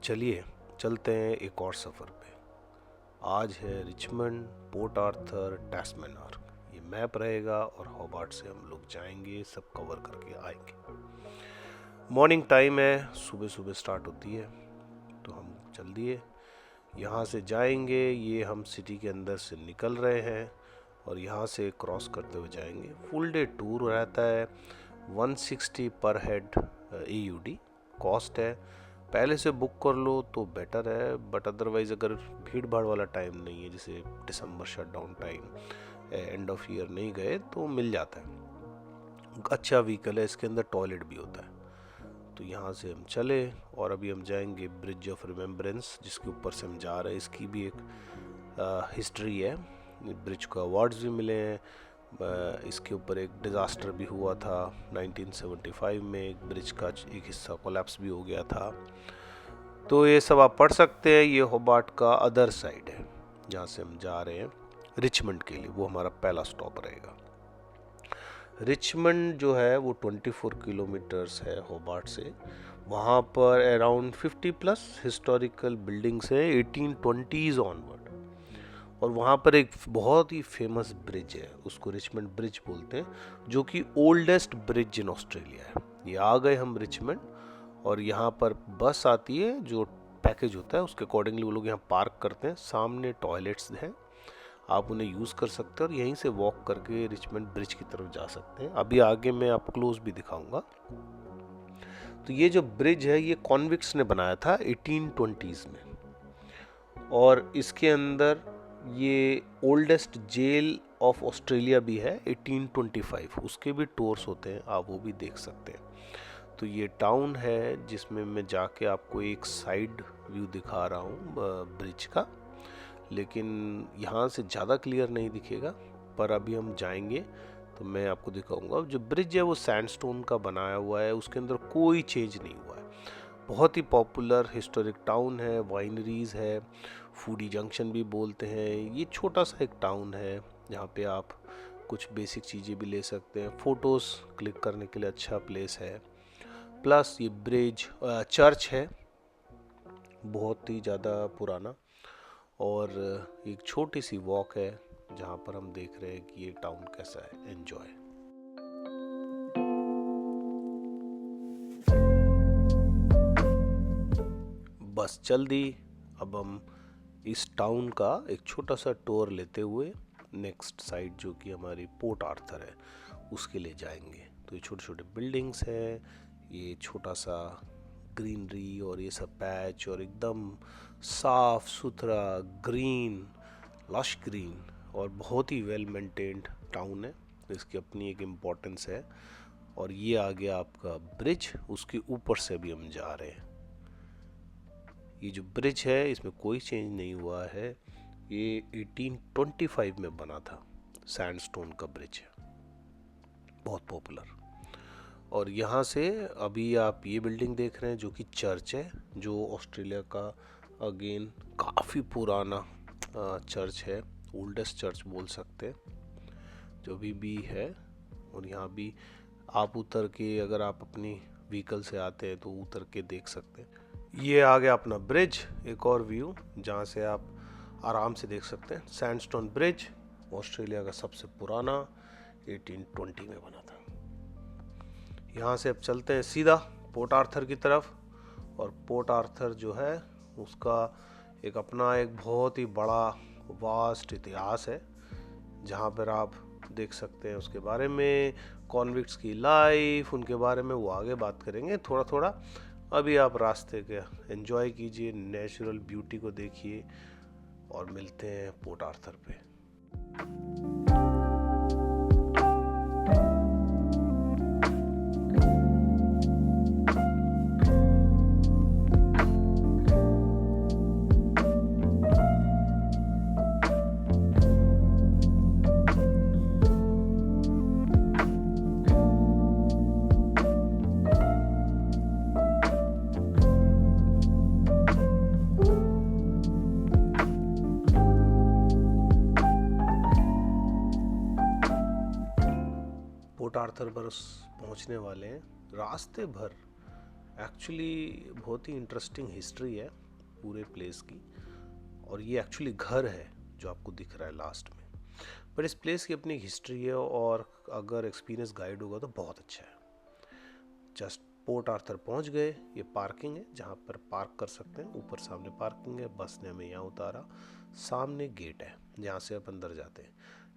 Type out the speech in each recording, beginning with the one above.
चलिए चलते हैं एक और सफ़र पे। आज है रिचमंड, पोर्ट आर्थर, टैस्मैन आर्क। ये मैप रहेगा और होबार्ट से हम लोग जाएंगे, सब कवर करके आएंगे। मॉर्निंग टाइम है, सुबह सुबह स्टार्ट होती है, तो हम चल दिए यहाँ से जाएंगे। ये हम सिटी के अंदर से निकल रहे हैं और यहाँ से क्रॉस करते हुए जाएंगे। फुल डे टूर रहता है, 160 पर हेड AUD कॉस्ट है। पहले से बुक कर लो तो बेटर है, बट अदरवाइज़ अगर भीड़ भाड़ वाला टाइम नहीं है, जैसे December shutdown time, end of year नहीं गए, तो मिल जाता है। अच्छा व्हीकल है, इसके अंदर टॉयलेट भी होता है। तो यहाँ से हम चले और अभी हम जाएंगे ब्रिज ऑफ रिमेम्बरेंस, जिसके ऊपर से हम जा रहे हैं। इसकी भी एक हिस्ट्री है, ब्रिज को अवार्ड्स भी मिले हैं। इसके ऊपर एक डिज़ास्टर भी हुआ था 1975 में, एक ब्रिज का एक हिस्सा कोलैप्स भी हो गया था। तो ये सब आप पढ़ सकते हैं। ये होबार्ट का अदर साइड है, जहाँ से हम जा रहे हैं रिचमंड के लिए। वो हमारा पहला स्टॉप रहेगा। रिचमंड जो है वो 24 किलोमीटर्स है होबार्ट से। वहाँ पर अराउंड 50 प्लस हिस्टोरिकल बिल्डिंग्स हैं 1820s ऑनवर्ड। और वहाँ पर एक बहुत ही फेमस ब्रिज है, उसको रिचमंड ब्रिज बोलते हैं, जो कि ओल्डेस्ट ब्रिज इन ऑस्ट्रेलिया है। ये आ गए हम रिचमंड और यहाँ पर बस आती है, जो पैकेज होता है उसके अकॉर्डिंगली वो लोग यहाँ पार्क करते हैं। सामने टॉयलेट्स हैं, आप उन्हें यूज़ कर सकते हैं और यहीं से वॉक करके रिचमंड ब्रिज की तरफ जा सकते हैं। अभी आगे मैं आपको क्लोज भी दिखाऊंगा। तो ये जो ब्रिज है ये कॉन्विक्ट्स ने बनाया था 1820s में, और इसके अंदर ये ओल्डेस्ट जेल ऑफ ऑस्ट्रेलिया भी है 1825। उसके भी टूर्स होते हैं, आप वो भी देख सकते हैं। तो ये टाउन है जिसमें मैं जाके आपको एक साइड व्यू दिखा रहा हूँ ब्रिज का, लेकिन यहाँ से ज़्यादा क्लियर नहीं दिखेगा। पर अभी हम जाएंगे तो मैं आपको दिखाऊंगा। जो ब्रिज है वो सैंडस्टोन का बनाया हुआ है, उसके अंदर कोई चेंज नहीं हुआ है। बहुत ही पॉपुलर हिस्टोरिक टाउन है, वाइनरीज है, फूडी जंक्शन भी बोलते हैं। ये छोटा सा एक टाउन है जहाँ पे आप कुछ बेसिक चीज़ें भी ले सकते हैं। फ़ोटोज़ क्लिक करने के लिए अच्छा प्लेस है। प्लस ये ब्रिज चर्च है, बहुत ही ज़्यादा पुराना, और एक छोटी सी वॉक है जहाँ पर हम देख रहे हैं कि ये टाउन कैसा है। एंजॉय। बस चल दी। अब हम इस टाउन का एक छोटा सा टूर लेते हुए नेक्स्ट साइड, जो कि हमारी पोर्ट आर्थर है, उसके लिए जाएंगे। तो ये छोटे छोटे बिल्डिंग्स हैं, ये छोटा सा ग्रीनरी और ये सब पैच, और एकदम साफ सुथरा ग्रीन, लश ग्रीन, और बहुत ही वेल मेंटेन्ड टाउन है। इसकी अपनी एक इम्पोर्टेंस है। और ये आ गया आपका ब्रिज, उसके ऊपर से भी हम जा रहे हैं। ये जो ब्रिज है इसमें कोई चेंज नहीं हुआ है, ये 1825 में बना था। सैंडस्टोन का ब्रिज है, बहुत पॉपुलर। और यहाँ से अभी आप ये बिल्डिंग देख रहे हैं जो कि चर्च है, जो ऑस्ट्रेलिया का अगेन काफ़ी पुराना चर्च है, ओल्डेस्ट चर्च बोल सकते हैं जो भी है। और यहाँ भी आप उतर के, अगर आप अपनी व्हीकल से आते हैं तो उतर के देख सकते हैं। ये आ गया अपना ब्रिज, एक और व्यू जहाँ से आप आराम से देख सकते हैं। सैंडस्टोन ब्रिज ऑस्ट्रेलिया का सबसे पुराना, 1820 में बना था। यहाँ से अब चलते हैं सीधा पोर्ट आर्थर की तरफ। और पोर्ट आर्थर जो है उसका एक अपना एक बहुत ही बड़ा वास्ट इतिहास है, जहाँ पर आप देख सकते हैं उसके बारे में, कॉन्विक्ट्स की लाइफ, उनके बारे में वो आगे बात करेंगे थोड़ा थोड़ा। अभी आप रास्ते के एंजॉय कीजिए, नेचुरल ब्यूटी को देखिए, और मिलते हैं पोर्ट आर्थर पे। पोर्ट आर्थर पर पहुंचने वाले हैं। रास्ते भर एक्चुअली बहुत ही इंटरेस्टिंग हिस्ट्री है पूरे प्लेस की, और ये एक्चुअली घर है जो आपको दिख रहा है लास्ट में, पर इस प्लेस की अपनी हिस्ट्री है, और अगर एक्सपीरियंस गाइड होगा तो बहुत अच्छा है। जस्ट पोर्ट आर्थर पहुंच गए, ये पार्किंग है जहाँ पर पार्क कर सकते हैं, ऊपर सामने पार्किंग है, बस ने हमें यहाँ उतारा, सामने गेट है जहाँ से आप अंदर जाते हैं।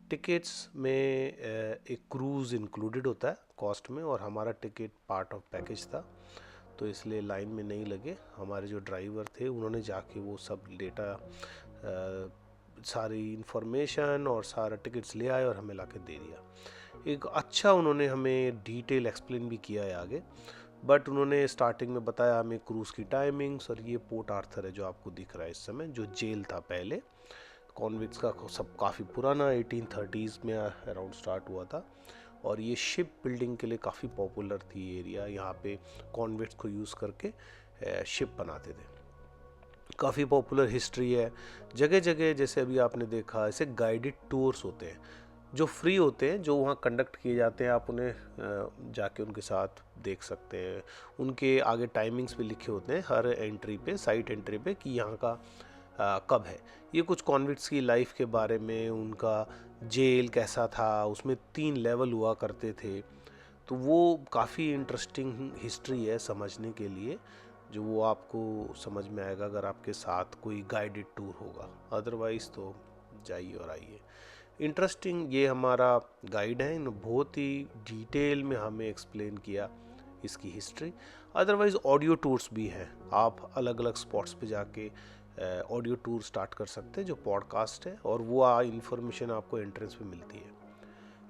टिकट्स में एक क्रूज़ इंक्लूडेड होता है कॉस्ट में, और हमारा टिकट पार्ट ऑफ पैकेज था, तो इसलिए लाइन में नहीं लगे। हमारे जो ड्राइवर थे उन्होंने जाके वो सब डेटा, सारी इंफॉर्मेशन और सारा टिकट्स ले आए और हमें ला के दे दिया। एक अच्छा उन्होंने हमें डिटेल एक्सप्लेन भी किया है आगे, बट उन्होंने स्टार्टिंग में बताया हमें क्रूज़ की टाइमिंग्स, और ये पोर्ट आर्थर है जो आपको दिख रहा है इस समय, जो जेल था पहले कॉन्विक्ट्स का, सब काफ़ी पुराना 1830s में अराउंड स्टार्ट हुआ था, और ये शिप बिल्डिंग के लिए काफ़ी पॉपुलर थी एरिया। यहाँ पे कॉन्विक्ट्स को यूज़ करके शिप बनाते थे। काफ़ी पॉपुलर हिस्ट्री है। जगह जगह जैसे अभी आपने देखा ऐसे गाइडेड टूर्स होते हैं जो फ्री होते हैं, जो वहाँ कंडक्ट किए जाते हैं, आप उन्हें जाके उनके साथ देख सकते हैं। उनके आगे टाइमिंग्स भी लिखे होते हैं हर एंट्री पे, साइट एंट्री पे, कि यहाँ का कब है। ये कुछ कॉन्विक्ट्स की लाइफ के बारे में, उनका जेल कैसा था, उसमें 3 लेवल हुआ करते थे, तो वो काफ़ी इंटरेस्टिंग हिस्ट्री है समझने के लिए, जो वो आपको समझ में आएगा अगर आपके साथ कोई गाइडेड टूर होगा, अदरवाइज़ तो जाइए और आइए। इंटरेस्टिंग ये हमारा गाइड है, इन बहुत ही डिटेल में हमें एक्सप्लेन किया इसकी हिस्ट्री। अदरवाइज़ ऑडियो टूर्स भी हैं, आप अलग अलग स्पॉट्स पे जाके ऑडियो टूर स्टार्ट कर सकते हैं जो पॉडकास्ट है, और वो इन्फॉर्मेशन आपको एंट्रेंस पे मिलती है।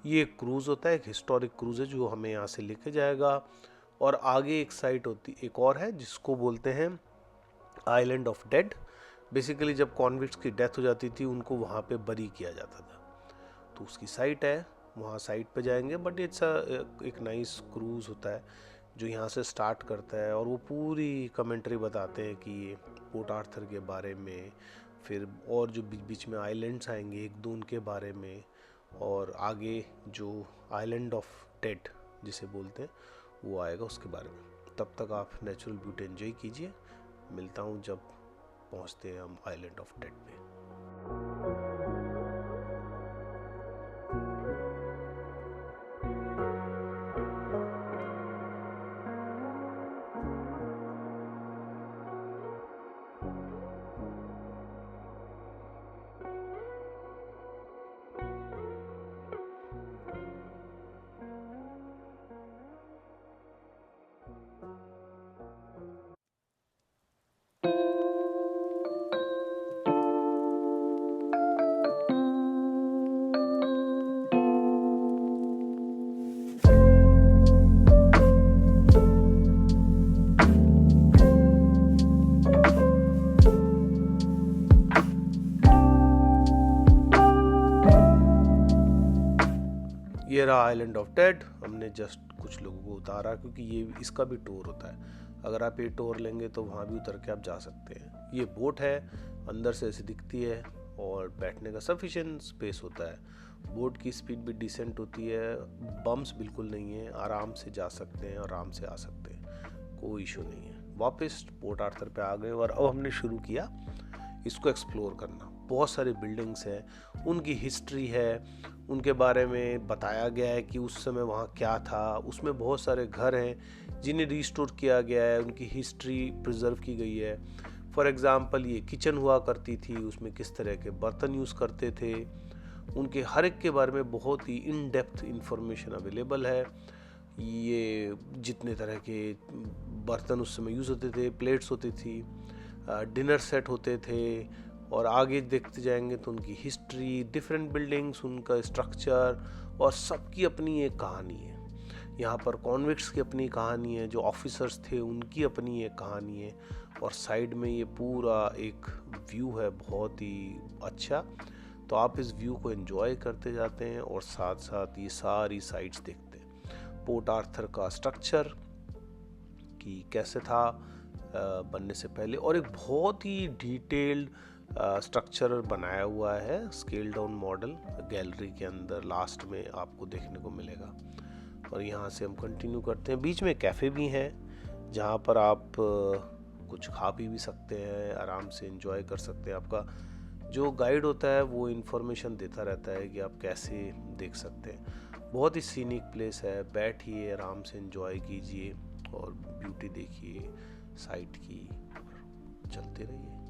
ये एक क्रूज़ होता है, एक हिस्टोरिक क्रूज़ है जो हमें यहाँ से लेके जाएगा, और आगे एक साइट होती एक और है जिसको बोलते हैं आइलैंड ऑफ डेड। बेसिकली जब कॉन्विक्ट्स की डेथ हो जाती थी उनको वहाँ पे बरी किया जाता था, तो उसकी साइट है, वहाँ साइट पे जाएंगे। बट इट्स एक नाइस क्रूज़ होता है जो यहाँ से स्टार्ट करता है, और वो पूरी कमेंट्री बताते हैं कि ये पोर्ट आर्थर के बारे में, फिर और जो बीच बीच में आइलैंड्स आएंगे एक दो उनके बारे में, और आगे जो आइलैंड ऑफ डेड जिसे बोलते हैं वो आएगा उसके बारे में। तब तक आप नेचुरल ब्यूटी एंजॉय कीजिए। मिलता हूँ जब पहुँचते हैं हम आइलैंड ऑफ डेड पे। ये रहा आइलैंड ऑफ डेड। हमने जस्ट कुछ लोगों को उतारा क्योंकि ये इसका भी टूर होता है, अगर आप ये टूर लेंगे तो वहाँ भी उतर के आप जा सकते हैं। ये बोट है, अंदर से ऐसी दिखती है, और बैठने का सफिशिएंट स्पेस होता है। बोट की स्पीड भी डिसेंट होती है, बम्स बिल्कुल नहीं है, आराम से जा सकते हैं, आराम से आ सकते हैं, कोई इशू नहीं है। वापस पोर्ट आर्थर पे आ गए, और अब हमने शुरू किया इसको एक्सप्लोर करना। बहुत सारी बिल्डिंग्स हैं, उनकी हिस्ट्री है, उनके बारे में बताया गया है कि उस समय वहाँ क्या था। उसमें बहुत सारे घर हैं जिन्हें रिस्टोर किया गया है, उनकी हिस्ट्री प्रिजर्व की गई है। फॉर एग्ज़ाम्पल ये किचन हुआ करती थी, उसमें किस तरह के बर्तन यूज़ करते थे, उनके हर एक के बारे में बहुत ही इन डेप्थ इंफॉर्मेशन अवेलेबल है। ये जितने तरह के बर्तन उस समय यूज़ होते थे, प्लेट्स होती थी, डिनर सेट होते थे, और आगे देखते जाएंगे तो उनकी हिस्ट्री, डिफरेंट बिल्डिंग्स, उनका स्ट्रक्चर, और सबकी अपनी एक कहानी है। यहाँ पर कॉन्विक्ट्स की अपनी कहानी है, जो ऑफिसर्स थे उनकी अपनी एक कहानी है, और साइड में ये पूरा एक व्यू है बहुत ही अच्छा। तो आप इस व्यू को एंजॉय करते जाते हैं और साथ साथ ये सारी साइट्स देखते हैं। पोर्ट आर्थर का स्ट्रक्चर कि कैसे था बनने से पहले, और एक बहुत ही डिटेल्ड स्ट्रक्चर बनाया हुआ है, स्केल डाउन मॉडल, गैलरी के अंदर लास्ट में आपको देखने को मिलेगा। और यहाँ से हम कंटिन्यू करते हैं। बीच में कैफ़े भी हैं जहाँ पर आप कुछ खा पी भी सकते हैं, आराम से एंजॉय कर सकते हैं। आपका जो गाइड होता है वो इन्फॉर्मेशन देता रहता है कि आप कैसे देख सकते हैं। बहुत ही सीनिक प्लेस है, बैठिए आराम से एंजॉय कीजिए और ब्यूटी देखिए साइट की, और चलते रहिए।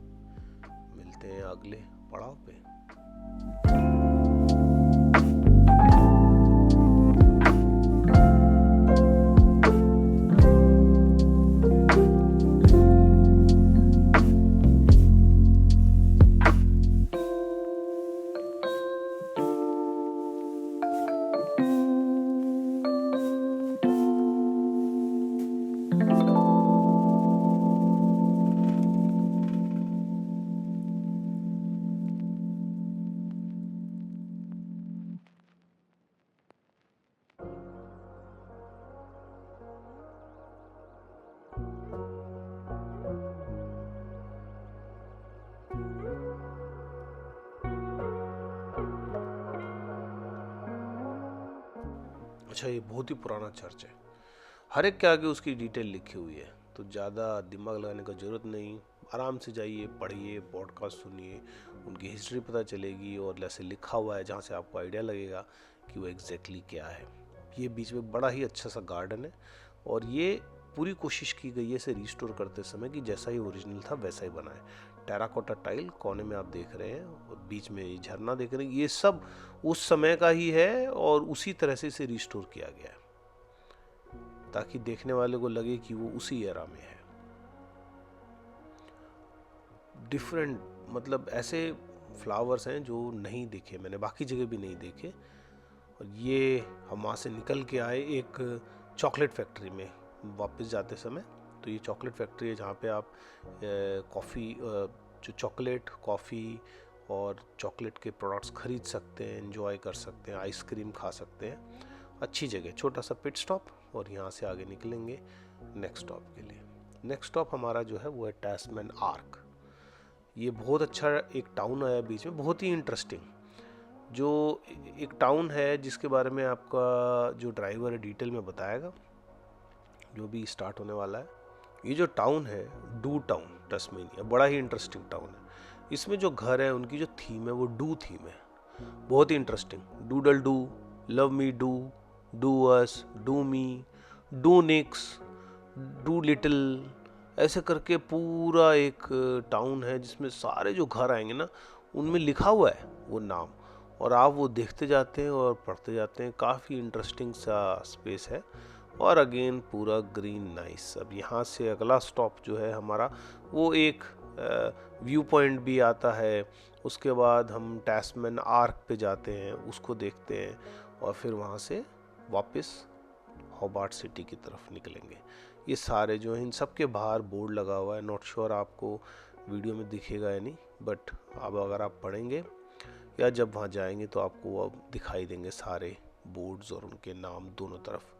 मिलते हैं अगले पड़ाव पे। अच्छा, ये बहुत ही पुराना चर्च है, हर एक के आगे उसकी डिटेल लिखी हुई है, तो ज़्यादा दिमाग लगाने का ज़रूरत नहीं। आराम से जाइए, पढ़िए, पॉडकास्ट सुनिए, उनकी हिस्ट्री पता चलेगी और जैसे लिखा हुआ है जहाँ से आपको आइडिया लगेगा कि वो एग्जैक्टली क्या है। ये बीच में बड़ा ही अच्छा सा गार्डन है और ये पूरी कोशिश की गई है इसे रिस्टोर करते समय कि जैसा ही ओरिजिनल था वैसा ही बना है। टेराकोटा टाइल कोने में आप देख रहे हैं और बीच में ये झरना देख रहे हैं, ये सब उस समय का ही है और उसी तरह से इसे रिस्टोर किया गया है ताकि देखने वाले को लगे कि वो उसी एरा में है। डिफरेंट मतलब ऐसे फ्लावर्स हैं जो नहीं देखे मैंने, बाकी जगह भी नहीं देखे। और ये हम वहाँ से निकल के आए एक चॉकलेट फैक्ट्री में वापस जाते समय। तो ये चॉकलेट फैक्ट्री है जहाँ पे आप कॉफ़ी, जो चॉकलेट, कॉफ़ी और चॉकलेट के प्रोडक्ट्स खरीद सकते हैं, एंजॉय कर सकते हैं, आइसक्रीम खा सकते हैं। अच्छी जगह, छोटा सा पिट स्टॉप और यहाँ से आगे निकलेंगे नेक्स्ट स्टॉप के लिए। नेक्स्ट स्टॉप हमारा जो है वो है टैस्मैन आर्क। ये बहुत अच्छा एक टाउन आया बीच में, बहुत ही इंटरेस्टिंग, जो एक टाउन है जिसके बारे में आपका जो ड्राइवर है डिटेल में बताएगा जो भी स्टार्ट होने वाला है। ये जो टाउन है डू टाउन टस्मेनिया, बड़ा ही इंटरेस्टिंग टाउन है। इसमें जो घर है उनकी जो थीम है वो डू थीम है, बहुत ही interesting. Doodle do, love me do, do us, do me, do nix, do little, ऐसे करके पूरा एक टाउन है जिसमें सारे जो घर आएंगे ना उनमें लिखा हुआ है वो नाम, और आप वो देखते जाते हैं और पढ़ते जाते हैं। काफ़ी इंटरेस्टिंग सा स्पेस है और अगेन पूरा ग्रीन नाइस। अब यहाँ से अगला स्टॉप जो है हमारा वो एक व्यू पॉइंट भी आता है। उसके बाद हम टैस्मैन आर्क पे जाते हैं, उसको देखते हैं और फिर वहाँ से वापस होबार्ट सिटी की तरफ निकलेंगे। ये सारे जो हैं इन सब के बाहर बोर्ड लगा हुआ है, नॉट श्योर आपको वीडियो में दिखेगा या नहीं, बट अब अगर आप पढ़ेंगे या जब वहाँ जाएंगे तो आपको अब दिखाई देंगे सारे बोर्ड्स और उनके नाम दोनों तरफ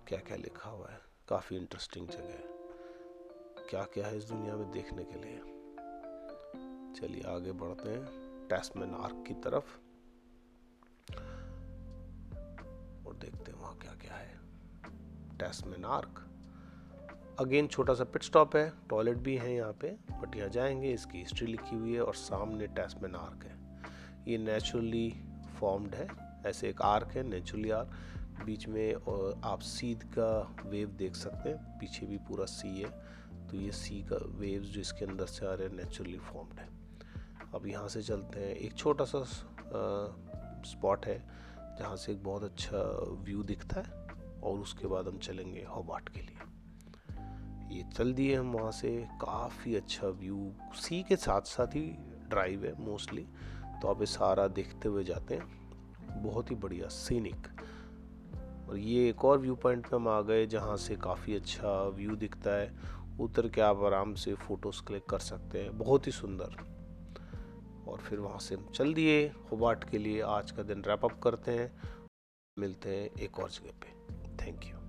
क्या क्या लिखा हुआ है। काफ़ी इंटरेस्टिंग जगह है, क्या क्या है इस दुनिया में देखने के लिए। चलिए आगे बढ़ते हैं टैस्मैन आर्क की तरफ और देखते हैं वहाँ क्या क्या है। टैस्मैन आर्क अगेन छोटा सा पिट स्टॉप है, टॉयलेट भी है यहाँ पे, बट यहाँ जाएंगे, इसकी हिस्ट्री लिखी हुई है और सामने टैस्मैन आर्क है। ये नेचुरली फॉर्म्ड है, ऐसे एक आर्क है नेचुरली आर्क बीच में, और आप सी का वेव देख सकते हैं, पीछे भी पूरा सी है, तो ये सी का वेव्स जो इसके अंदर से आ रहे हैं नेचुरली फॉर्म्ड है। अब यहाँ से चलते हैं, एक छोटा सा स्पॉट है जहाँ से एक बहुत अच्छा व्यू दिखता है और उसके बाद हम चलेंगे होबार्ट के लिए। ये चल दिए हम वहाँ से, काफ़ी अच्छा व्यू, सी के साथ साथ ही ड्राइव है मोस्टली, तो आप ये सारा देखते हुए जाते हैं, बहुत ही बढ़िया सीनिक। और ये एक और व्यू पॉइंट पे हम आ गए जहाँ से काफ़ी अच्छा व्यू दिखता है, उतर के आप आराम से फ़ोटोज़ क्लिक कर सकते हैं, बहुत ही सुंदर। और फिर वहाँ से हम चल दिए होबार्ट के लिए। आज का दिन रैप अप करते हैं, मिलते हैं एक और जगह पे। Thank you.